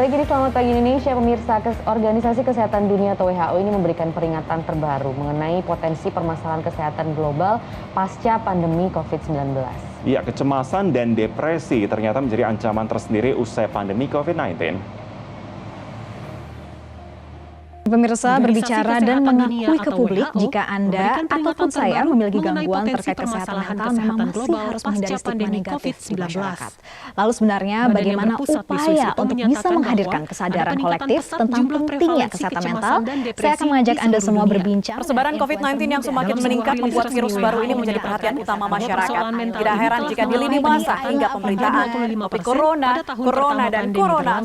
Kembali lagi di Selamat Pagi Indonesia, pemirsa. Organisasi Kesehatan Dunia atau WHO ini memberikan peringatan terbaru mengenai potensi permasalahan kesehatan global pasca pandemi COVID-19. Ya, kecemasan dan depresi ternyata menjadi ancaman tersendiri usai pandemi COVID-19. Pemirsa berbicara dan mengakui ke publik jika Anda ataupun saya memiliki gangguan terkait kesehatan mental memang masih harus menghindari stigma negatif di masyarakat. Lalu sebenarnya bagaimana upaya untuk bisa menghadirkan kesadaran kolektif tentang pentingnya kesehatan mental? Saya akan mengajak Anda semua berbincang. Persebaran COVID-19 yang semakin meningkat membuat virus baru ini menjadi perhatian utama masyarakat. Tidak heran jika di lini masa hingga pemberitaan topik corona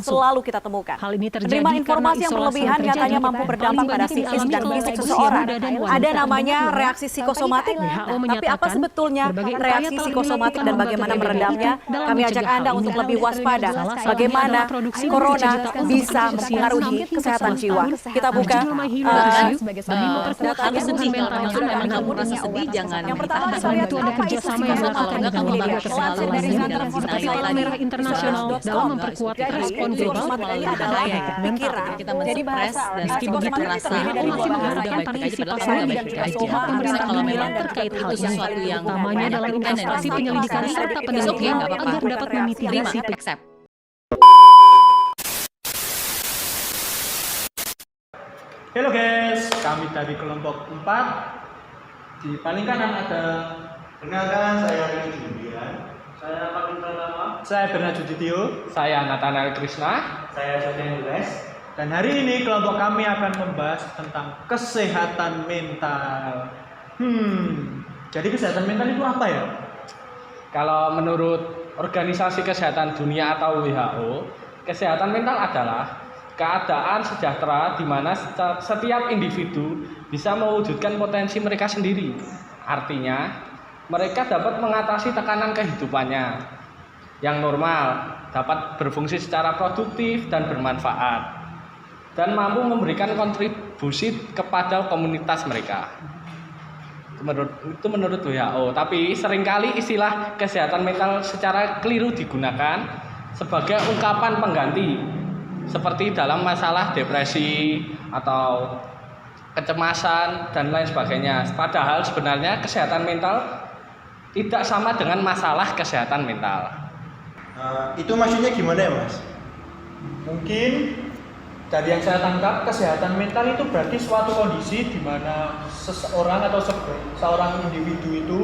selalu kita temukan. Menerima informasi yang berlebihan nyatanya mampu berdampak pada psikis dan fisik seseorang. Ada namanya reaksi psikosomatik. Tapi apa sebetulnya reaksi psikosomatik dan bagaimana meredamnya? Kami ajak Anda untuk lebih waspada bagaimana corona bisa mempengaruhi kesehatan jiwa. Kita buka tapi sedih kalau memang kamu merasa sedih, jangan. Yang pertama kita lihat itu ada kerjasama yang dilakukan dengan lembaga kesehatan lainnya dalam Skala Merah Internasional dalam memperkuat respon global melalui pikiran. Jadi bahasa dan meski begitu rasa masih mengharapkan partisipasi dan pihak pemerintah dunia terkait hal sesuatu yang utamanya dalam investasi penyelidikan serta penelitian agar dapat memitigasi. Halo guys, kami dari kelompok 4. Di paling kanan ada, perkenalkan, saya Riki Judian. saya Pak Pratama, saya Bernard Juditio, saya Nathanael Krishna, Saya Sofian Nules. dan hari ini kelompok kami akan membahas tentang kesehatan mental. Jadi kesehatan mental itu apa ya? Kalau menurut Organisasi Kesehatan Dunia atau WHO, kesehatan mental adalah keadaan sejahtera di mana setiap individu bisa mewujudkan potensi mereka sendiri. Artinya, mereka dapat mengatasi tekanan kehidupannya yang normal, dapat berfungsi secara produktif dan bermanfaat, dan mampu memberikan kontribusi kepada komunitas mereka. Itu menurut WHO. Tapi seringkali istilah kesehatan mental secara keliru digunakan sebagai ungkapan pengganti, seperti dalam masalah depresi atau kecemasan dan lain sebagainya. Padahal sebenarnya kesehatan mental tidak sama dengan masalah kesehatan mental. Itu maksudnya gimana ya, Mas? Mungkin dari yang saya tangkap, kesehatan mental itu berarti suatu kondisi di mana seseorang atau seorang individu itu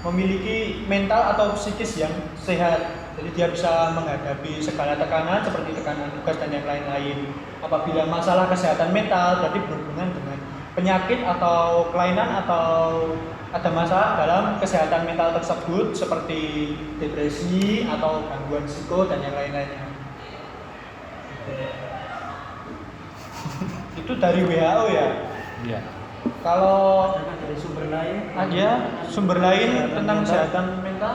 memiliki mental atau psikis yang sehat. Jadi dia bisa menghadapi segala tekanan seperti tekanan tugas dan yang lain-lain. Apabila masalah kesehatan mental berarti berhubungan dengan penyakit atau kelainan atau ada masalah dalam kesehatan mental tersebut seperti depresi atau gangguan psiko dan yang lain-lainnya. Itu dari WHO ya? Iya. Kalau Dari sumber lain? ada sumber lain tentang kesehatan mental?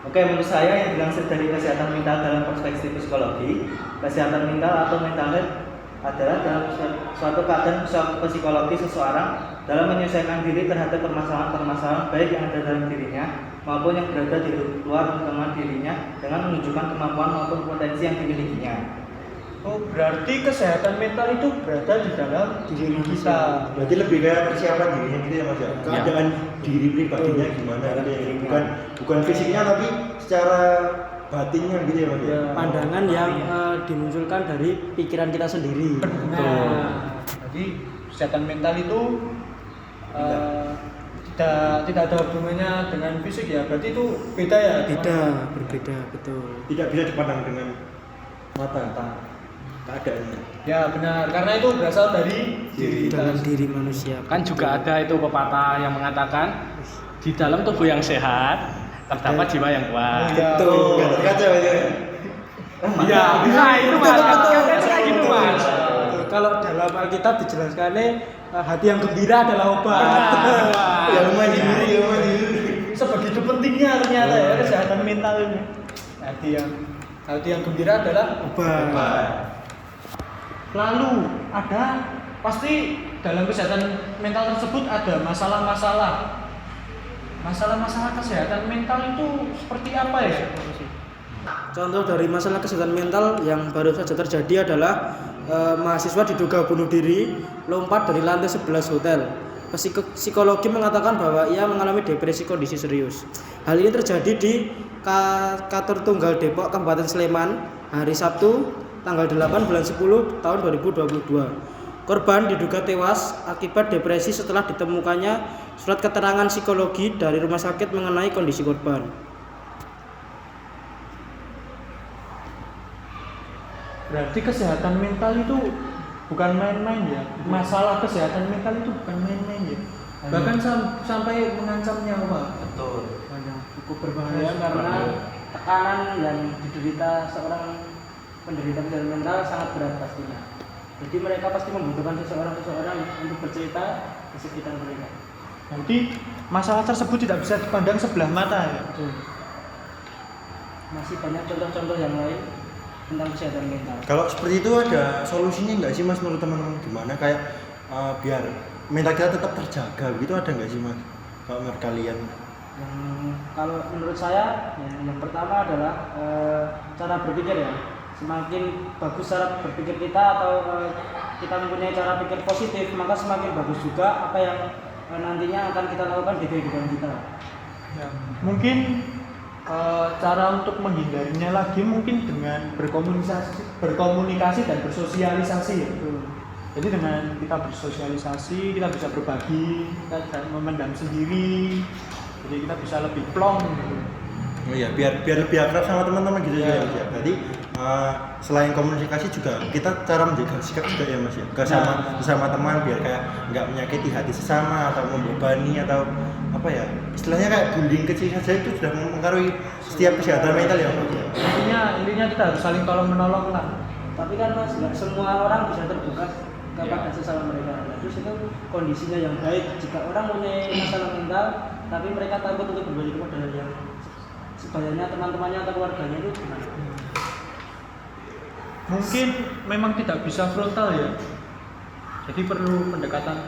Oke, menurut saya yang dilansir dari kesehatan mental dalam perspektif psikologi, kesehatan mental atau mental health adalah dalam suatu keadaan psikologi seseorang dalam menyelesaikan diri terhadap permasalahan-permasalahan baik yang ada dalam dirinya maupun yang berada di luar lingkungan dirinya dengan menunjukkan kemampuan maupun potensi yang dimilikinya. Oh, berarti kesehatan mental itu berada di dalam diri kita. Berarti lebih kayak persiapan dirinya gitu ya, Mas ya. Keadaan diri pribadinya gimana gitu ya. Bukan fisiknya tapi secara batinnya gitu ya, Mas ya. Pandangan yang dimunculkan dari pikiran kita sendiri. Nah, jadi kesehatan mental itu tidak ada hubungannya dengan fisik ya. Berarti itu beda ya? Berbeda, betul. Tidak bisa dipandang dengan mata keadaannya. Ya benar, karena itu berasal dari Dalam diri manusia. Kan juga ada itu pepatah yang mengatakan di dalam tubuh yang sehat terdapat jiwa yang kuat. Betul. Kaca ya. Iya, bisa itu Mas. Kayak gitu Mas. Kalau dalam Alkitab dijelaskannya hati yang gembira adalah obat. Yang mandiri. Sebegitu pentingnya ternyata ya kesehatan mental ini. Hati yang gembira adalah Obat. Lalu pasti dalam kesehatan mental tersebut ada masalah-masalah. Masalah-masalah kesehatan mental itu seperti apa ya? Contoh dari masalah kesehatan mental yang baru saja terjadi adalah mahasiswa diduga bunuh diri lompat dari lantai 11 hotel. Psikologi mengatakan bahwa ia mengalami depresi kondisi serius. Hal ini terjadi di Kantor Tunggal Depok, Kabupaten Sleman, hari Sabtu, tanggal 8 bulan 10 tahun 2022. Korban diduga tewas akibat depresi setelah ditemukannya surat keterangan psikologi dari rumah sakit mengenai kondisi korban. Berarti kesehatan mental itu bukan main-main ya. Masalah kesehatan mental itu bukan main-main ya. Bahkan sampai mengancam nyawa. Betul. Cukup berbahaya Karena tekanan yang diderita seorang penderita kesehatan mental sangat berat pastinya. Jadi mereka pasti membutuhkan seseorang untuk bercerita di sekitar mereka. Berarti masalah tersebut tidak bisa dipandang sebelah mata ya. Betul. Masih banyak contoh-contoh yang lain tentang kesehatan mental. Kalau seperti itu ada solusinya nggak sih Mas menurut teman-teman, gimana kayak biar mental kita tetap terjaga gitu, ada nggak sih Mas kalau menurut kalian? Kalau menurut saya yang pertama adalah cara berpikir ya. Semakin bagus cara berpikir kita atau kita mempunyai cara pikir positif, maka semakin bagus juga apa yang nantinya akan kita lakukan di kehidupan kita. Ya, mungkin cara untuk menghindarinya lagi mungkin dengan berkomunikasi dan bersosialisasi ya. Jadi dengan kita bersosialisasi, kita bisa berbagi, kita bisa memendam sendiri, jadi kita bisa lebih plong gitu. Oh iya, biar lebih akrab sama teman-teman gitu ya. Berarti selain komunikasi juga kita cara menjaga sikap juga ya Mas ya. Bersama teman biar kayak nggak menyakiti hati sesama atau membebani atau apa ya. Istilahnya kayak bullying kecil saja itu sudah mempengaruhi setiap kesehatan mental ya Mas. Intinya kita harus saling tolong menolong lah. Tapi kan Mas, nggak semua orang bisa terbuka kepada sesama mereka. Terus itu kondisinya yang baik. Jika orang punya masalah mental, tapi mereka takut untuk berbagi kepada yang sebayanya teman-temannya atau keluarganya itu gimana? Mungkin memang tidak bisa frontal ya. Jadi perlu pendekatan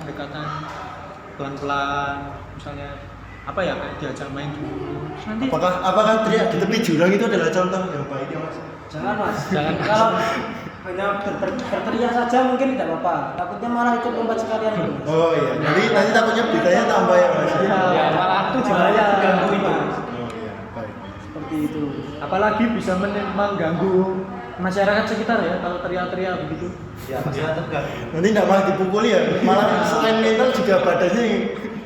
pelan-pelan, misalnya apa ya, kayak diajak main dulu. Nanti apakah teriak di tepi jurang itu adalah contoh yang baik ya Mas? Jangan Mas. Kalau hanya berteriak saja mungkin tidak apa-apa. Takutnya malah ikut lompat sekalian. Oh iya. Jadi nanti takutnya beritanya tambah ya Mas. Ya, malah tujuannya terganggu itu. Seperti itu. Apalagi bisa mengganggu masyarakat sekitar ya kalau teriak-teriak begitu. Ya, bisa terganggu. Nanti nggak malah dipukuli ya, malah selain mental juga badannya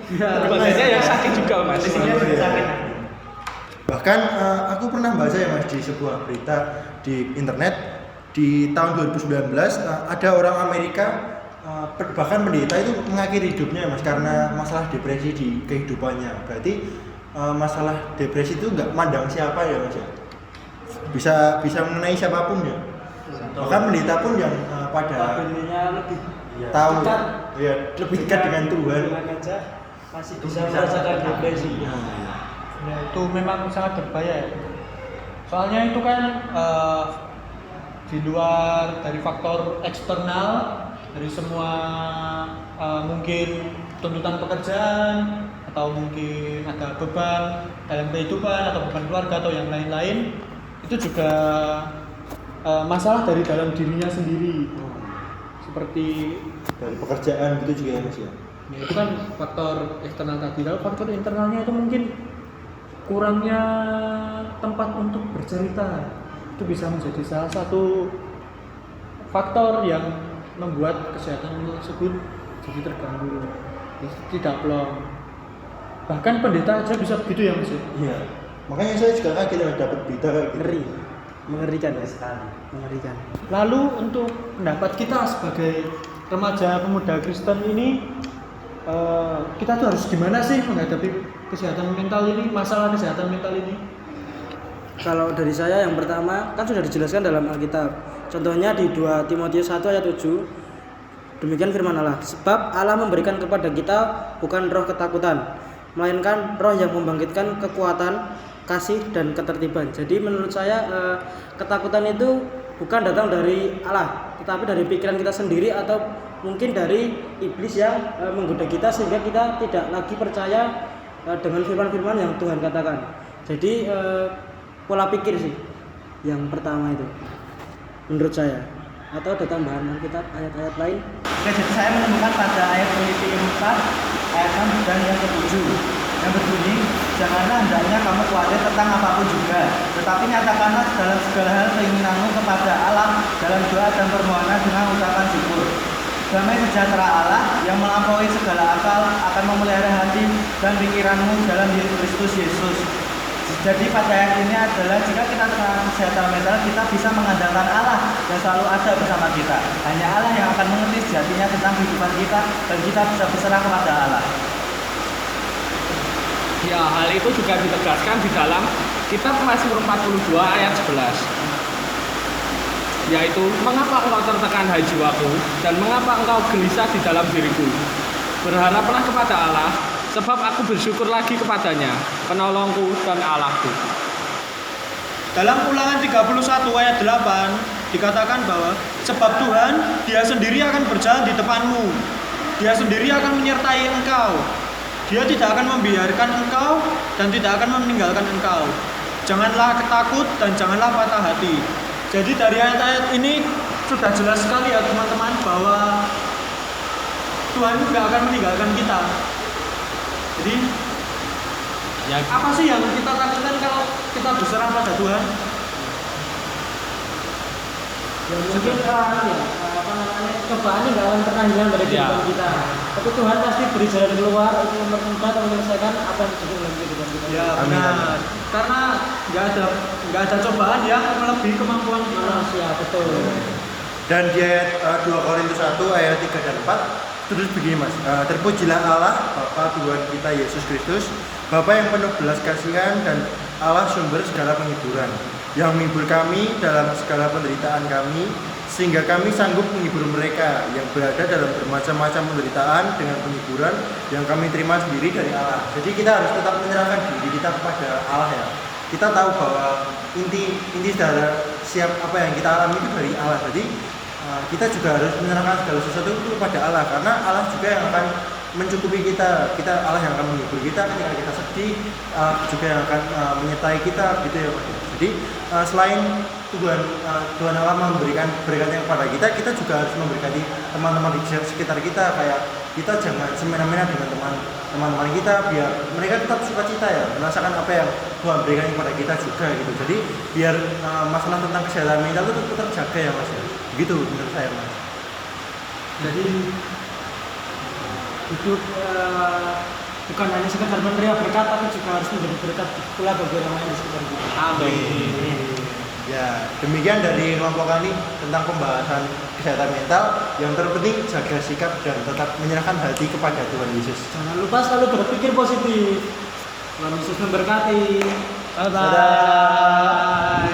badannya yang sakit juga Mas. Sakit. Bahkan aku pernah baca ya Mas di sebuah berita di internet di tahun 2019 ada orang Amerika bahkan pendeta itu mengakhiri hidupnya Mas karena masalah depresi di kehidupannya. Berarti masalah depresi itu nggak mandang siapa ya Mas ya, bisa mengenai siapapun ya. Bahkan pendeta pun yang pada lebih tahu ya lebih dekat dengan Tuhan masih bisa merasakan depresi. Ya, itu memang sangat berbahaya ya. Soalnya itu kan di luar dari faktor eksternal, dari semua mungkin tuntutan pekerjaan atau mungkin ada beban dalam kehidupan atau beban keluarga atau yang lain-lain, itu juga masalah dari dalam dirinya sendiri, seperti dari pekerjaan gitu juga ya Mas ya. Ya, itu kan faktor eksternal tadi. Lalu faktor internalnya itu mungkin kurangnya tempat untuk bercerita. Itu bisa menjadi salah satu faktor yang membuat kesehatan tersebut jadi terganggu, tidak plong. Bahkan pendeta aja bisa begitu ya Mas. Iya. Makanya saya juga kaget dapat berita kayak gitu. Mengerikan ya sekali. Mengerikan. Lalu untuk pendapat kita sebagai remaja pemuda Kristen ini, kita tuh harus gimana sih menghadapi kesehatan mental ini, masalah kesehatan mental ini? Kalau dari saya yang pertama kan sudah dijelaskan dalam Alkitab. Contohnya di 2 Timotius 1 ayat 7. Demikian firman Allah, sebab Allah memberikan kepada kita bukan roh ketakutan, melainkan roh yang membangkitkan kekuatan, kasih dan ketertiban. Jadi menurut saya ketakutan itu bukan datang dari Allah, tetapi dari pikiran kita sendiri atau mungkin dari iblis yang menggoda kita sehingga kita tidak lagi percaya dengan firman-firman yang Tuhan katakan. Jadi pola pikir sih. yang pertama itu menurut saya, atau ada tambahan Alkitab ayat-ayat lain? Oke, jadi saya menemukan pada ayat Filipi 4 ayat 6 dan yang ke-7 yang berbunyi, janganlah hendaknya kamu khawatir tentang apapun juga, tetapi nyatakanlah dalam segala hal keinginanmu kepada Allah dalam doa dan permohonan dengan ucapan syukur. Damai sejahtera Allah yang melampaui segala akal akan memelihara hati dan pikiranmu dalam diri Kristus Yesus. Jadi pada ayat ini adalah jika kita terkena kesehatan mental, kita bisa mengandalkan Allah yang selalu ada bersama kita. Hanya Allah yang akan mengerti sejatinya tentang kehidupan kita dan kita bisa berserah kepada Allah. Ya, hal itu juga ditegaskan di dalam kitab Mazmur 42 ayat 11. Yaitu, mengapa engkau tertekan hai jiwaku, dan mengapa engkau gelisah di dalam diriku? Berharaplah kepada Allah, sebab aku bersyukur lagi kepadanya, penolongku dan Allahku. Dalam Ulangan 31 ayat 8 dikatakan bahwa sebab Tuhan Dia sendiri akan berjalan di depanmu. Dia sendiri akan menyertai engkau. Dia tidak akan membiarkan engkau dan tidak akan meninggalkan engkau. Janganlah takut dan janganlah patah hati. Jadi dari ayat-ayat ini sudah jelas sekali ya teman-teman bahwa Tuhan tidak akan meninggalkan kita. Jadi ya, apa sih yang kita takutkan kalau kita berserah pada Tuhan? Ya mungkin cobaan ini nggak akan pernah hilang dari kehidupan kita. Tapi Tuhan pasti beri jalan keluar untuk mempermudah atau menyelesaikan apa yang terjadi dalam kehidupan kita. Ya benar. Karena nggak ada cobaan yang melebihi kemampuan manusia, betul. Dan di ayat 2 Korintus 1 ayat 3 dan 4 terus begini Mas, terpujilah Allah Bapa Tuhan kita Yesus Kristus, Bapa yang penuh belas kasihan dan Allah sumber segala penghiburan, yang menghibur kami dalam segala penderitaan kami, sehingga kami sanggup menghibur mereka yang berada dalam bermacam-macam penderitaan dengan penghiburan yang kami terima sendiri dari Allah. Jadi kita harus tetap menyerahkan diri kita kepada Allah ya. Kita tahu bahwa inti dari siap apa yang kita alami itu dari Allah. Jadi kita juga harus menyerahkan segala sesuatu itu kepada Allah, karena Allah juga yang akan mencukupi kita. Allah yang akan menghibur kita ketika kita sedih, juga yang akan menyertai kita gitu ya Pak. Jadi selain Tuhan Allah memberikan berkatnya kepada kita juga harus memberkati teman-teman di sekitar kita. Kayak kita jangan semena-mena dengan teman-teman kita, biar mereka tetap sukacita ya, merasakan apa yang Tuhan berikan kepada kita juga gitu. Jadi biar masalah tentang kesehatan mental itu tetap terjaga ya Mas. Begitu menurut saya Mas. Jadi hidup bukan hanya sekedar menerima berkat, tapi juga harus menjadi berkat pula bagi orang lain di sekitar kita. Amin. Ya, demikian dari kelompok kami tentang pembahasan kesehatan mental. Yang terpenting jaga sikap dan tetap menyerahkan hati kepada Tuhan Yesus. Jangan lupa selalu berpikir positif. Tuhan Yesus memberkati. Bye bye.